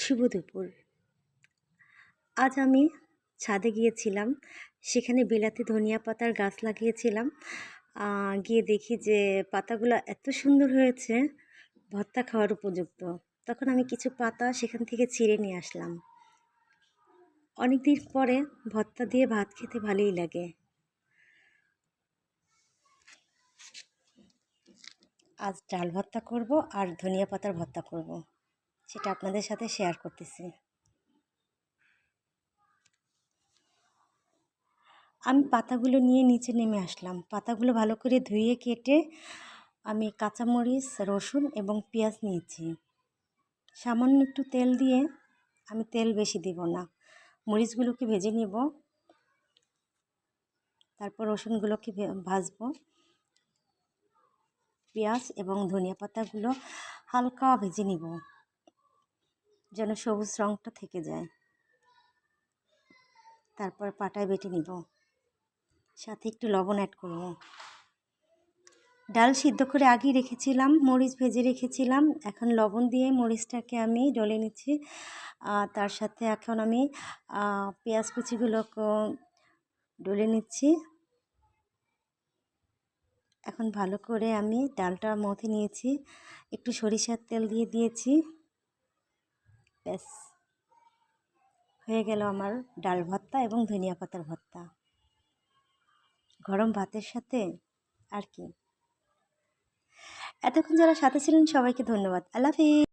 শুভ দুপুর। আজ আমি ছাদে গিয়েছিলাম। সেখানে বিলাতি ধনিয়া পাতার গাছ লাগিয়েছিলাম। গিয়ে দেখি যে পাতাগুলো এত সুন্দর হয়েছে, ভর্তা খাওয়ার উপযুক্ত। তখন আমি কিছু পাতা সেখান থেকে ছিঁড়ে নিয়ে আসলাম। অনেকদিন পরে ভর্তা দিয়ে ভাত খেতে ভালোই লাগে। আজ ডাল ভর্তা করব আর ধনিয়া পাতার ভর্তা করব। সেটা আপনাদের সাথে শেয়ার করতেছি। আমি পাতাগুলো নিয়ে নিচে নেমে আসলাম। পাতাগুলো ভালো করে ধুয়ে কেটে আমি কাঁচামরিচ, রসুন এবং পেঁয়াজ নিয়েছি। সামান্য একটু তেল দিয়ে, আমি তেল বেশি দিব না, মরিচগুলোকে ভেজে নিব। তারপর রসুনগুলোকে ভাজবো। পেঁয়াজ এবং ধনিয়া পাতাগুলো হালকা ভেজে নিব যেন সবুজ রঙটা থেকে যায়। তারপর পাটায় বেটে নিব, সাথে একটু লবণ অ্যাড করব। ডাল সিদ্ধ করে আগেই রেখেছিলাম, মরিচ ভেজে রেখেছিলাম। এখন লবণ দিয়ে মরিচটাকে আমি ডলে নিচ্ছি। তার সাথে এখন আমি পেঁয়াজ কুচিগুলো ডলে নিচ্ছি। এখন ভালো করে আমি ডালটা মথে নিয়েছি, একটু সরিষার তেল দিয়ে দিয়েছি। ব্যাস হয়ে গেল আমার ডাল ভর্তা এবং ধনিয়া পাতার ভর্তা, গরম ভাতের সাথে। আর কি, এতক্ষণ যারা সাথে ছিলেন সবাইকে ধন্যবাদ। আল্লাহ হাফেজ।